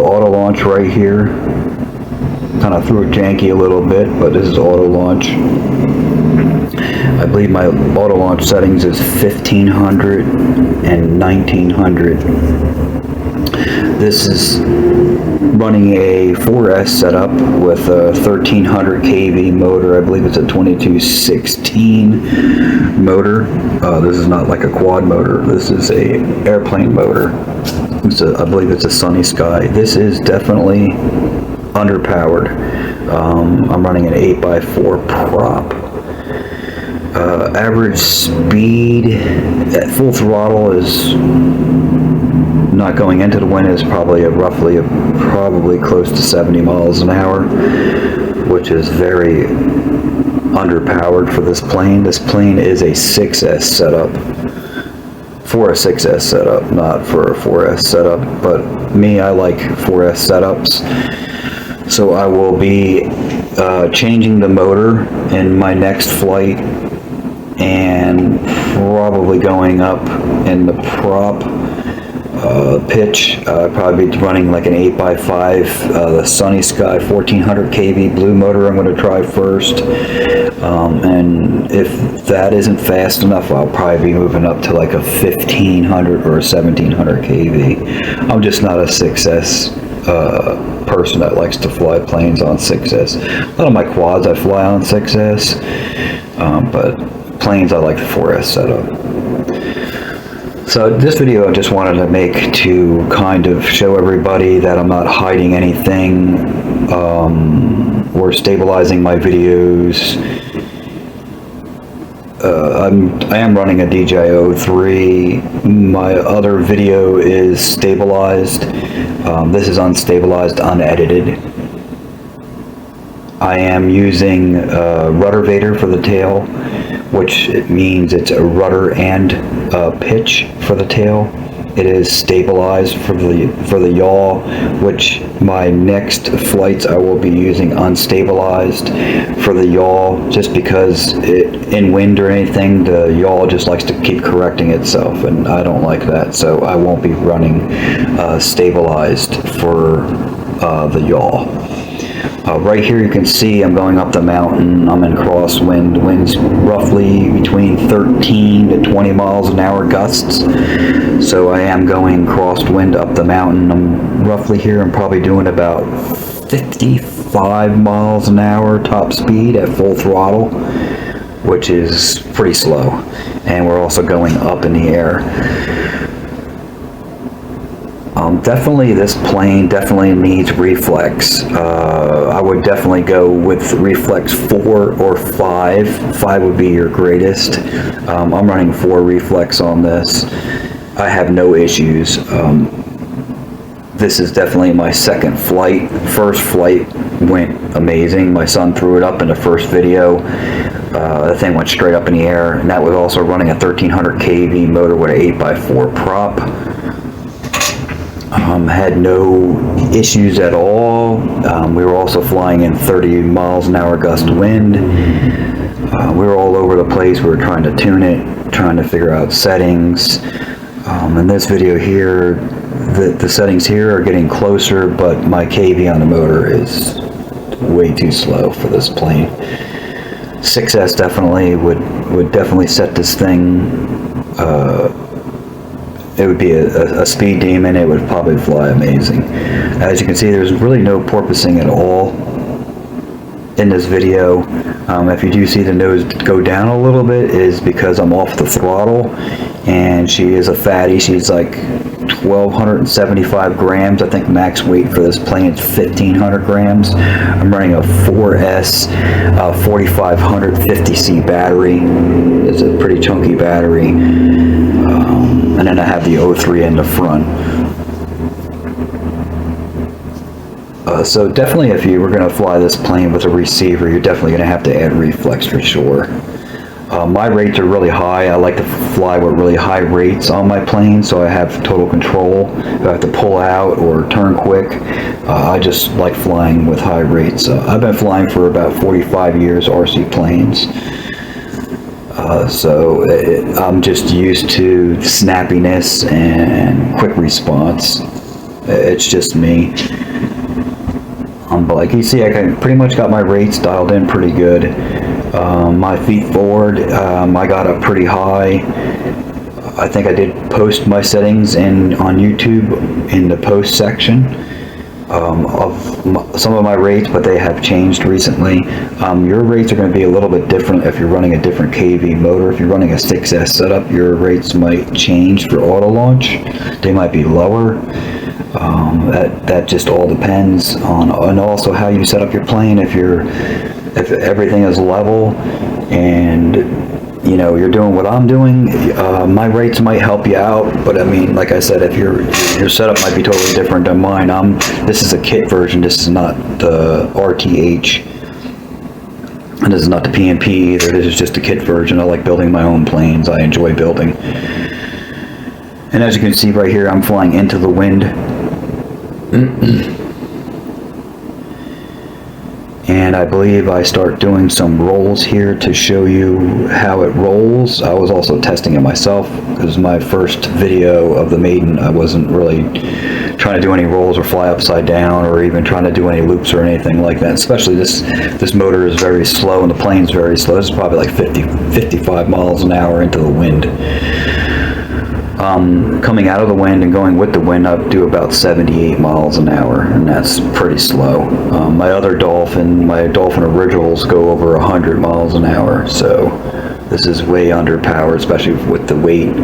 auto launch right here. Kind of threw it janky a little bit, but this is auto launch. I believe my auto launch settings is 1500 and 1900. This is running a 4S setup with a 1300 kV motor. I believe it's a 2216 motor. This is not like a quad motor. This is a airplane motor. I believe it's a Sunny Sky. This is definitely underpowered. I'm running an 8x4 prop. Average speed at full throttle is not going into the wind is probably probably close to 70 miles an hour, which is very underpowered for this plane. This plane is a 6S setup. For a 6S setup, not for a 4S setup, but me, I like 4S setups. So I will be changing the motor in my next flight and probably going up in the prop pitch. Probably be running like an 8x5, the Sunny Sky 1400 kV blue motor I'm going to try first. And if that isn't fast enough, I'll probably be moving up to like a 1500 or a 1700 kV. I'm just not a 6S person that likes to fly planes on 6S. A lot of my quads I fly on 6S, but planes I like the 4S setup. So this video I just wanted to make to kind of show everybody that I'm not hiding anything or stabilizing my videos. I am running a DJI 03. My other video is stabilized. This is unstabilized, unedited. I am using RudderVator for the tail, which it means it's a rudder and pitch for the tail. It is stabilized for the yaw, which my next flights I will be using unstabilized for the yaw, just because in wind or anything, the yaw just likes to keep correcting itself, and I don't like that, so I won't be running stabilized for the yaw. Right here you can see I'm going up the mountain. I'm in crosswind. Winds roughly between 13 to 20 miles an hour gusts. So I am going crosswind up the mountain. I'm roughly here. I'm probably doing about 55 miles an hour top speed at full throttle, which is pretty slow. And we're also going up in the air. Definitely this plane definitely needs reflex. I would definitely go with reflex 4 or 5. 5 would be your greatest. I'm running 4 reflex on this. I have no issues. This is definitely my second flight. First flight went amazing. My son threw it up in the first video. The thing went straight up in the air, and that was also running a 1300 kV motor with an 8x4 prop. Had no issues at all. We were also flying in 30 miles an hour gust wind. We were all over the place. We were trying to tune it, trying to figure out settings. In this video here, the settings here are getting closer, but my kV on the motor is way too slow for this plane. 6S definitely would definitely set this thing. It would be a speed demon. It would probably fly amazing. As you can see, there's really no porpoising at all in this video. If you do see the nose go down a little bit, is because I'm off the throttle, and she is a fatty. She's like 1,275 grams. I think max weight for this plane is 1,500 grams. I'm running a 4S 4500 50C battery. It's a pretty chunky battery. And then I have the 03 in the front. So definitely, if you were going to fly this plane with a receiver, you're definitely going to have to add reflex for sure. My rates are really high. I like to fly with really high rates on my plane, so I have total control. If I have to pull out or turn quick, I just like flying with high rates. I've been flying for about 45 years RC planes. So I'm just used to snappiness and quick response. It's just me. But like you see, I pretty much got my rates dialed in pretty good. My feet forward, I got up pretty high. I think I did post my settings on YouTube in the post section of some of my rates, but they have changed recently. Your rates are going to be a little bit different if you're running a different KV motor. If you're running a 6S setup, your rates might change for auto launch. They might be lower. That just all depends on, and also how you set up your plane. If everything is level and you know you're doing what I'm doing, my rates might help you out. But I mean, like I said, if your setup might be totally different than mine. This is a kit version. This is not the RTH, and this is not the PMP either. This is just a kit version. I like building my own planes. I enjoy building. And as you can see right here, I'm flying into the wind. And I believe I start doing some rolls here to show you how it rolls. I was also testing it myself because my first video of the Maiden, I wasn't really trying to do any rolls or fly upside down or even trying to do any loops or anything like that. Especially this motor is very slow and the plane's very slow. This is probably like 55 miles an hour into the wind. Coming out of the wind and going with the wind, I do about 78 miles an hour, and that's pretty slow. My other Dolphin, my Dolphin originals, go over 100 miles an hour, so this is way underpowered, especially with the weight.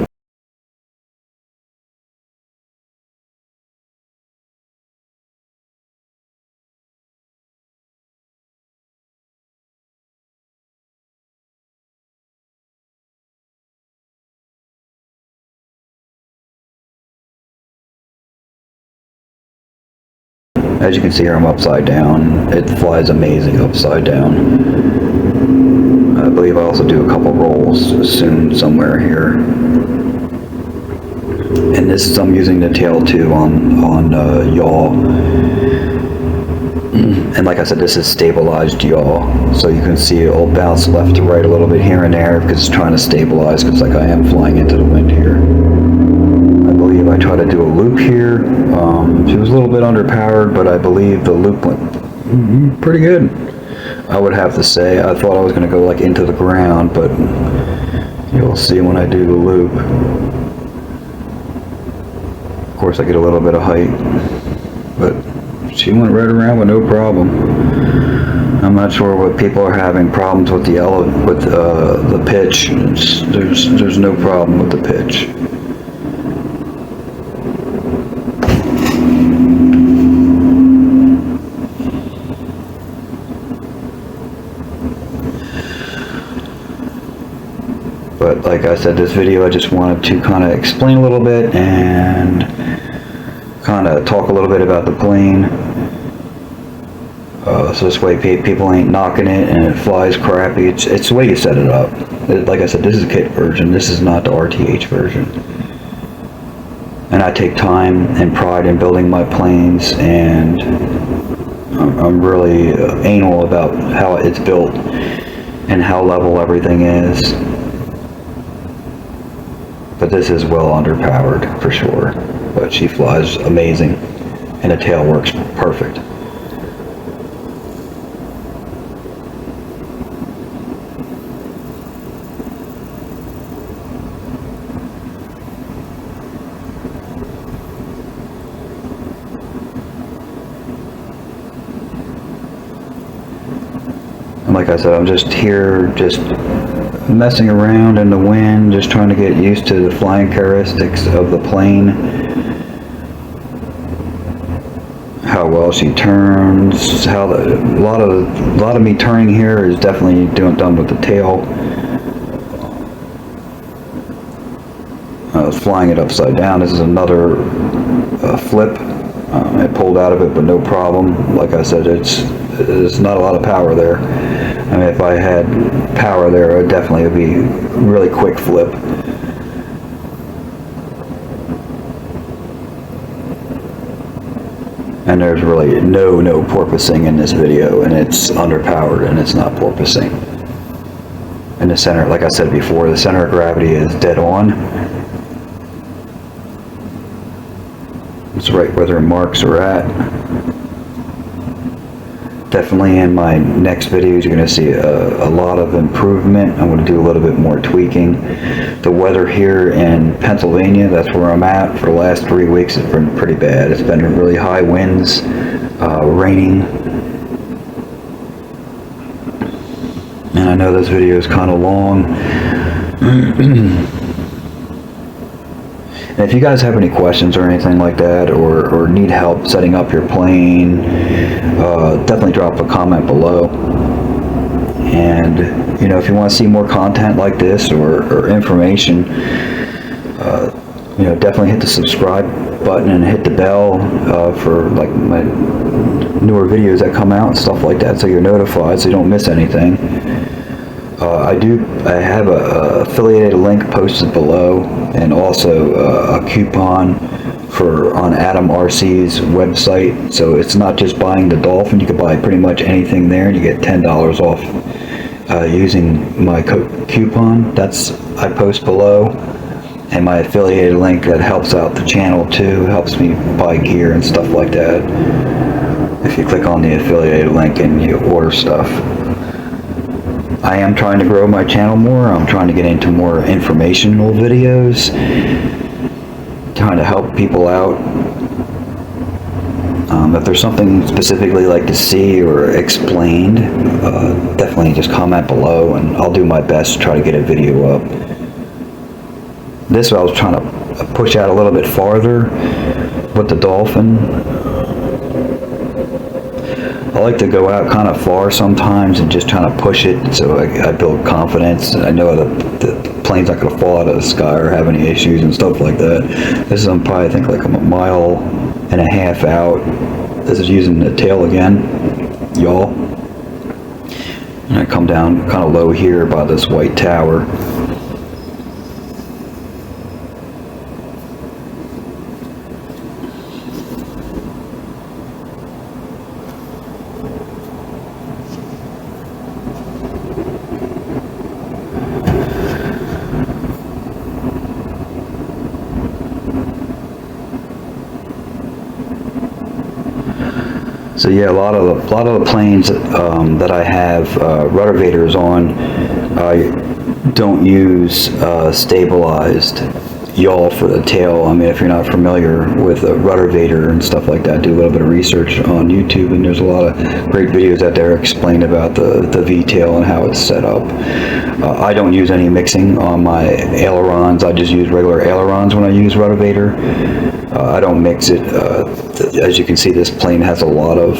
As you can see here, I'm upside down. It flies amazing upside down. I believe I also do a couple rolls soon somewhere here. And this is, I'm using the tail too on yaw. And like I said, this is stabilized yaw. So you can see it'll bounce left to right a little bit here and there because it's trying to stabilize, because like I am flying into the wind here. I believe I tried to do a loop here. She was a little bit underpowered, but I believe the loop went pretty good. I would have to say. I thought I was going to go like into the ground, but you'll see when I do the loop. Of course, I get a little bit of height, but she went right around with no problem. I'm not sure what people are having problems with the pitch. There's no problem with the pitch. But like I said, this video I just wanted to kind of explain a little bit and kind of talk a little bit about the plane. So this way people ain't knocking it and it flies crappy. It's the way you set it up. Like I said, this is a kit version. This is not the RTH version. And I take time and pride in building my planes, and I'm really anal about how it's built and how level everything is. But this is well underpowered for sure, but she flies amazing and the tail works perfect. And like I said, I'm just here messing around in the wind, just trying to get used to the flying characteristics of the plane, how well she turns, a lot of me turning here is definitely done with the tail. I was flying it upside down. This is another flip. I pulled out of it, but no problem. Like I said, there's not a lot of power there. I mean, if I had power there, it would definitely be a really quick flip. And there's really no porpoising in this video, and it's underpowered and it's not porpoising. And the center, like I said before, the center of gravity is dead on. It's right where their marks are at. Definitely in my next videos you're going to see a lot of improvement. I'm going to do a little bit more tweaking. The weather here in Pennsylvania, that's where I'm at, for the last 3 weeks has been pretty bad. It's been really high winds, raining. And I know this video is kind of long. And if you guys have any questions or anything like that, or need help setting up your plane, definitely drop a comment below. And you know, if you want to see more content like this or information, you know, definitely hit the subscribe button and hit the bell for like my newer videos that come out and stuff like that, so you're notified so you don't miss anything. I have a affiliated link posted below, and also a coupon on Atomrc's website. So it's not just buying the Dolphin, you can buy pretty much anything there and you get $10 off using my coupon. I post below, and my affiliated link that helps out the channel too, helps me buy gear and stuff like that. If you click on the affiliated link and you order stuff. I am trying to grow my channel more. I'm trying to get into more informational videos, trying to help people out. If there's something specifically you'd like to see or explained, definitely just comment below and I'll do my best to try to get a video up. This I was trying to push out a little bit farther with the Dolphin. I like to go out kind of far sometimes and just trying to push it, so I build confidence. I know that the plane's not going to fall out of the sky or have any issues and stuff like that. This is probably, I think, like I'm 1.5 miles out. This is using the tail again, Yaw. And I come down kind of low here by this white tower. So yeah, a lot of the planes that I have RudderVators on, I don't use stabilized yaw for the tail. I mean, if you're not familiar with a RudderVator and stuff like that, do a little bit of research on YouTube, and there's a lot of great videos out there explain about the Vtail and how it's set up. I don't use any mixing on my ailerons. I just use regular ailerons when I use RudderVator. I don't mix it. As you can see, this plane has a lot of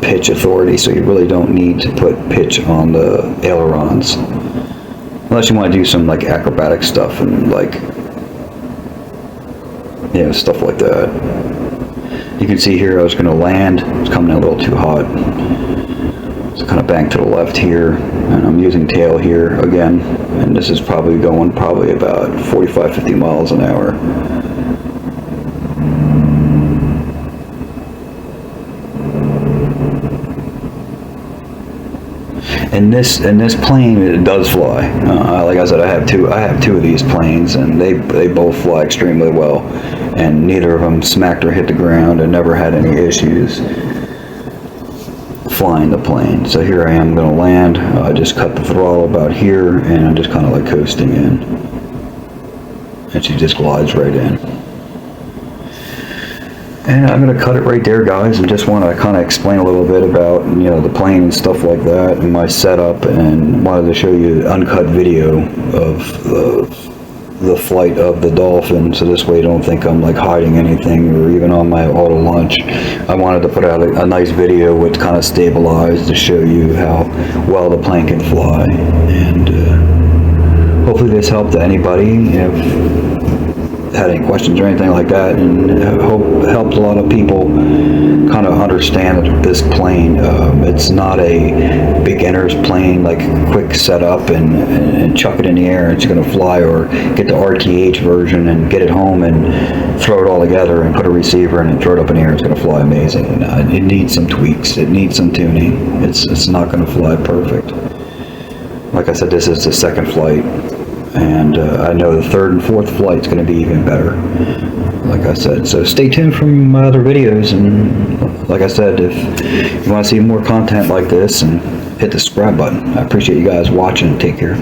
pitch authority, so you really don't need to put pitch on the ailerons. Unless you want to do some like acrobatic stuff and like, you know, stuff like that. You can see here I was going to land. It's coming in a little too hot. So kind of bank to the left here, and I'm using tail here again, and this is probably going about 45-50 miles an hour. And this plane, it does fly. Like I said, I have two of these planes, and they both fly extremely well, and neither of them smacked or hit the ground, and never had any issues flying the plane. So here I am going to land. I just cut the throttle about here, and I'm just kind of like coasting in, and she just glides right in. And I'm going to cut it right there, guys, and just want to kind of explain a little bit about, you know, the plane and stuff like that, and my setup, and wanted to show you the uncut video of the flight of the Dolphin, so this way you don't think I'm like hiding anything, or even on my auto launch. I wanted to put out a nice video with kind of stabilized to show you how well the plane can fly, and hopefully this helped anybody if had any questions or anything like that, and helped a lot of people kind of understand this plane. It's not a beginner's plane, like quick setup and chuck it in the air and it's going to fly, or get the RTH version and get it home and throw it all together and put a receiver in and throw it up in the air. It's going to fly amazing. It needs some tweaks. It needs some tuning. It's not going to fly perfect. Like I said, this is the second flight, And I know the third and fourth flight's going to be even better, like I said. So stay tuned for my other videos, and like I said, if you want to see more content like this, and hit the subscribe button. I appreciate you guys watching. Take care.